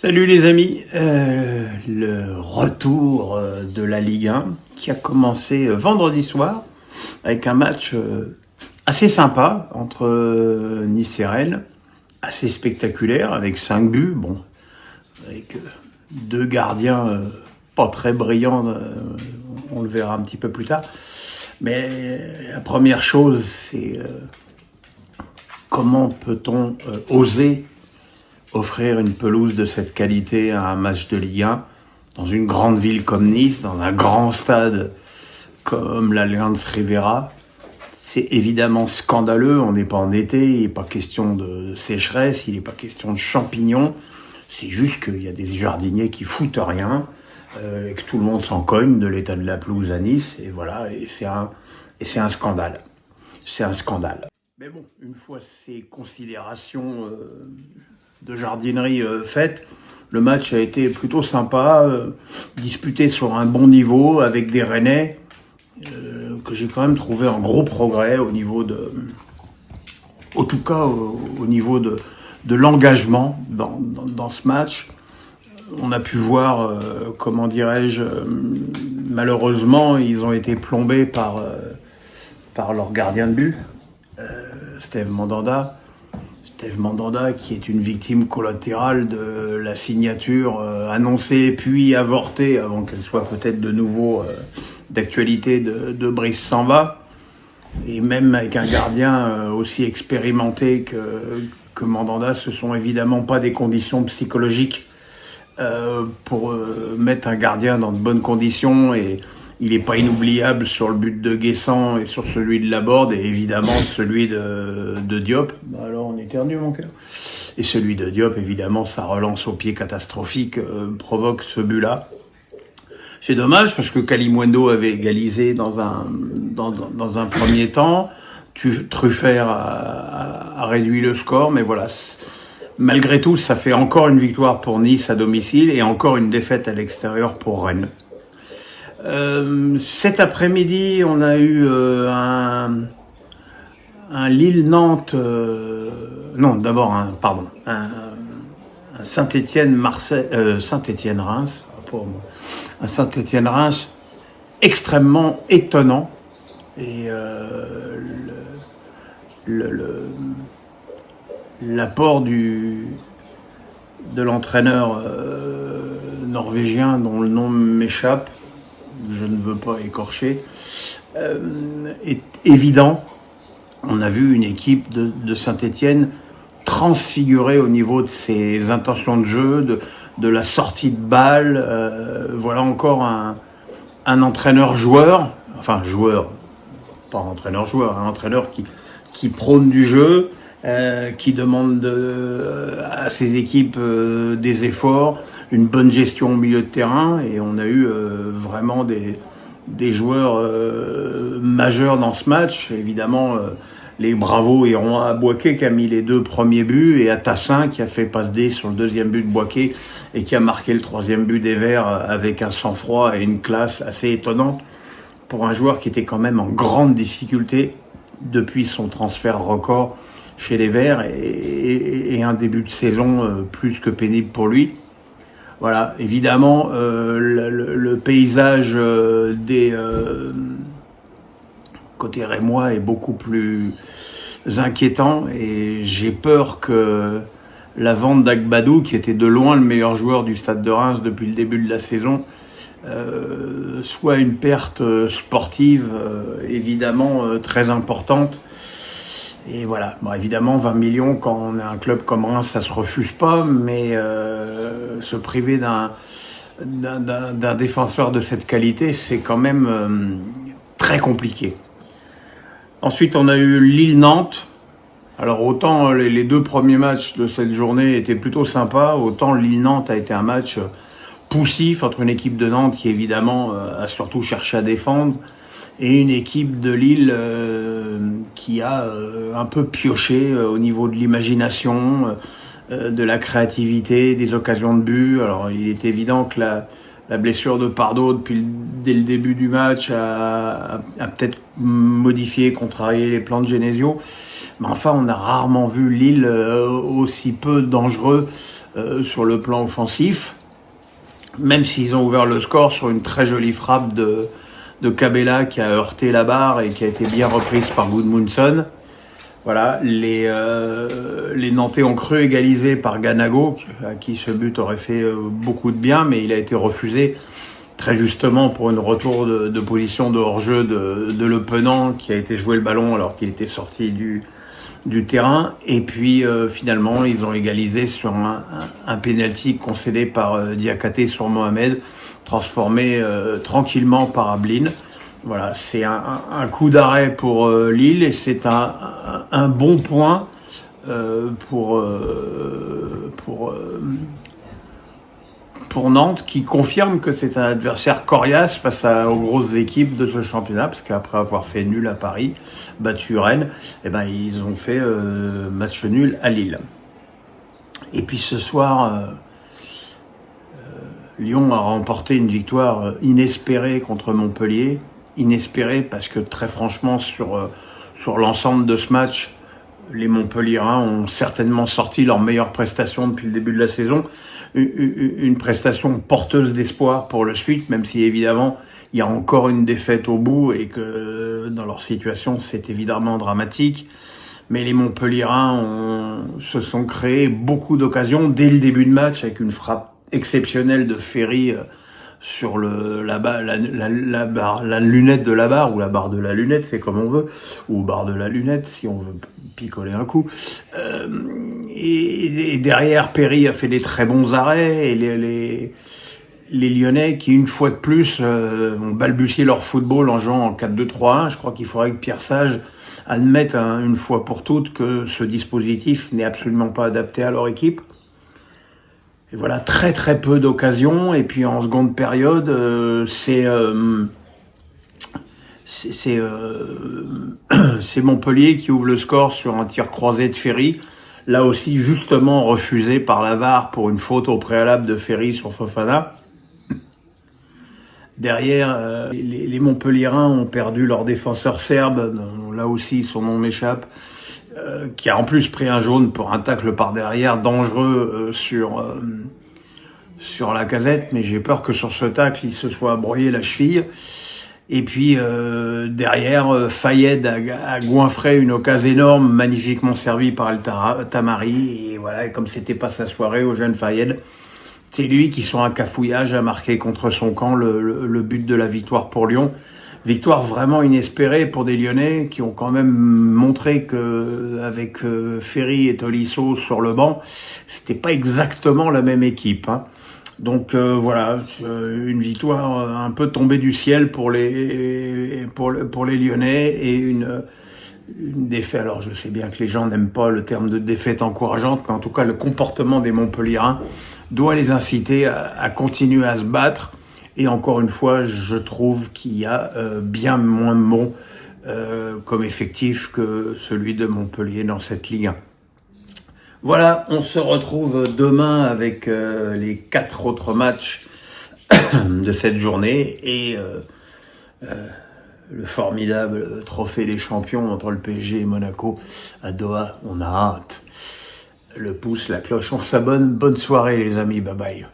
Salut les amis, le retour de la Ligue 1 qui a commencé vendredi soir avec un match assez sympa entre Nice et Rennes, assez spectaculaire avec 5 buts, bon, avec deux gardiens pas très brillants, on le verra un petit peu plus tard. Mais la première chose, c'est comment peut-on oser offrir une pelouse de cette qualité à un match de Ligue 1 dans une grande ville comme Nice, dans un grand stade comme l'Allianz Riviera. C'est évidemment scandaleux, on n'est pas en été, il n'est pas question de sécheresse, il n'est pas question de champignons, c'est juste qu'il y a des jardiniers qui foutent rien, et que tout le monde s'en cogne de l'état de la pelouse à Nice, et voilà, et c'est un scandale. C'est un scandale. Mais bon, une fois ces considérations de jardinerie faites, le match a été plutôt sympa, disputé sur un bon niveau avec des Rennais que j'ai quand même trouvé un gros progrès au niveau au niveau de l'engagement dans ce match. On a pu voir, malheureusement, ils ont été plombés par leur gardien de but, Steve Mandanda. Steve Mandanda, qui est une victime collatérale de la signature annoncée puis avortée avant qu'elle soit peut-être de nouveau d'actualité de Brice Samba. Et même avec un gardien aussi expérimenté que Mandanda, ce sont évidemment pas des conditions psychologiques pour mettre un gardien dans de bonnes conditions, et il n'est pas inoubliable sur le but de Guessant et sur celui de Laborde, et évidemment celui de Diop. Alors on éternue mon cœur. Et celui de Diop, évidemment, sa relance au pied catastrophique provoque ce but-là. C'est dommage parce que Kalimundo avait égalisé dans un premier temps. Truffert a réduit le score, mais voilà. Malgré tout, ça fait encore une victoire pour Nice à domicile et encore une défaite à l'extérieur pour Rennes. Cet après-midi, on a eu un Lille-Nantes, un Saint-Étienne-Reims, un Saint-Étienne-Reims extrêmement étonnant, et l'apport de l'entraîneur norvégien dont le nom m'échappe, je ne veux pas écorcher, est évident. On a vu une équipe de Saint-Étienne transfigurée au niveau de ses intentions de jeu, de la sortie de balle. Voilà encore un entraîneur-joueur, pas entraîneur-joueur, un entraîneur qui prône du jeu, qui demande à ses équipes des efforts, une bonne gestion au milieu de terrain, et on a eu vraiment des joueurs majeurs dans ce match. Évidemment, les bravos iront à Boaké qui a mis les 2 premiers buts, et à Tassin qui a fait passe D sur le 2e but de Boaké et qui a marqué le 3e but des Verts avec un sang-froid et une classe assez étonnante pour un joueur qui était quand même en grande difficulté depuis son transfert record chez les Verts, et un début de saison plus que pénible pour lui. Voilà, évidemment, le paysage des côté rémois est beaucoup plus inquiétant, et j'ai peur que la vente d'Agbadou, qui était de loin le meilleur joueur du Stade de Reims depuis le début de la saison, soit une perte sportive évidemment très importante. Et voilà, bon, évidemment 20 millions quand on est un club comme Reims, ça se refuse pas, mais se priver d'un défenseur de cette qualité, c'est quand même très compliqué. Ensuite, on a eu Lille-Nantes. Alors autant les 2 premiers matchs de cette journée étaient plutôt sympas, autant Lille-Nantes a été un match poussif entre une équipe de Nantes qui évidemment a surtout cherché à défendre, et une équipe de Lille qui a un peu pioché au niveau de l'imagination, de la créativité, des occasions de but. Alors il est évident que la blessure de Pardo dès le début du match a peut-être modifié, contrarié les plans de Genesio. Mais enfin, on a rarement vu Lille aussi peu dangereux sur le plan offensif, même s'ils ont ouvert le score sur une très jolie frappe de Cabella qui a heurté la barre et qui a été bien reprise par Gudmundsson. Voilà, les Nantais ont cru égaliser par Ganago, à qui ce but aurait fait beaucoup de bien, mais il a été refusé très justement pour une retour de position de hors-jeu de Le Penant, qui a été joué le ballon alors qu'il était sorti du terrain. Et puis finalement, ils ont égalisé sur un penalty concédé par Diakhaté sur Mohamed, transformé tranquillement par Ablin. Voilà, c'est un coup d'arrêt pour Lille et c'est un bon point pour Nantes, qui confirme que c'est un adversaire coriace face aux grosses équipes de ce championnat, parce qu'après avoir fait nul à Paris, battu Rennes, eh ben ils ont fait match nul à Lille. Et puis ce soir, Lyon a remporté une victoire inespérée contre Montpellier. Inespérée parce que très franchement sur l'ensemble de ce match, les Montpelliérains ont certainement sorti leur meilleure prestation depuis le début de la saison, une prestation porteuse d'espoir pour le suite, même si évidemment il y a encore une défaite au bout et que dans leur situation c'est évidemment dramatique. Mais les Montpelliérains se sont créés beaucoup d'occasions dès le début de match, avec une frappe exceptionnelle de Ferry sur la lunette de la barre, ou la barre de la lunette, c'est comme on veut, ou barre de la lunette si on veut picoler un coup. Et derrière, Perry a fait des très bons arrêts, et les Lyonnais, qui une fois de plus ont balbutié leur football en jouant en 4-2-3-1, je crois qu'il faudrait que Pierre Sage admette une fois pour toutes que ce dispositif n'est absolument pas adapté à leur équipe. Et voilà, très très peu d'occasions. Et puis en seconde période, c'est Montpellier qui ouvre le score sur un tir croisé de Ferry. Là aussi, justement refusé par la VAR pour une faute au préalable de Ferry sur Fofana. Derrière, les Montpelliérains ont perdu leur défenseur serbe, là aussi son nom m'échappe, qui a en plus pris un jaune pour un tacle par derrière dangereux sur Lacazette, mais j'ai peur que sur ce tacle il se soit broyé la cheville. Et puis derrière, Fayed a goinfré une occasion énorme, magnifiquement servie par El Tamari, et voilà, et comme c'était pas sa soirée au jeune Fayed, c'est lui qui, sur un cafouillage, a marqué contre son camp le but de la victoire pour Lyon. Victoire vraiment inespérée pour des Lyonnais qui ont quand même montré que avec Ferry et Tolisso sur le banc, c'était pas exactement la même équipe, hein. Donc voilà, une victoire un peu tombée du ciel pour les Lyonnais, et une défaite. Alors je sais bien que les gens n'aiment pas le terme de défaite encourageante, mais en tout cas le comportement des Montpelliérains doit les inciter à continuer à se battre. Et encore une fois, je trouve qu'il y a bien moins bon comme effectif que celui de Montpellier dans cette Ligue 1. Voilà, on se retrouve demain avec les 4 autres matchs de cette journée et le formidable trophée des champions entre le PSG et Monaco à Doha. On a hâte. Le pouce, la cloche, on s'abonne. Bonne soirée les amis, bye bye.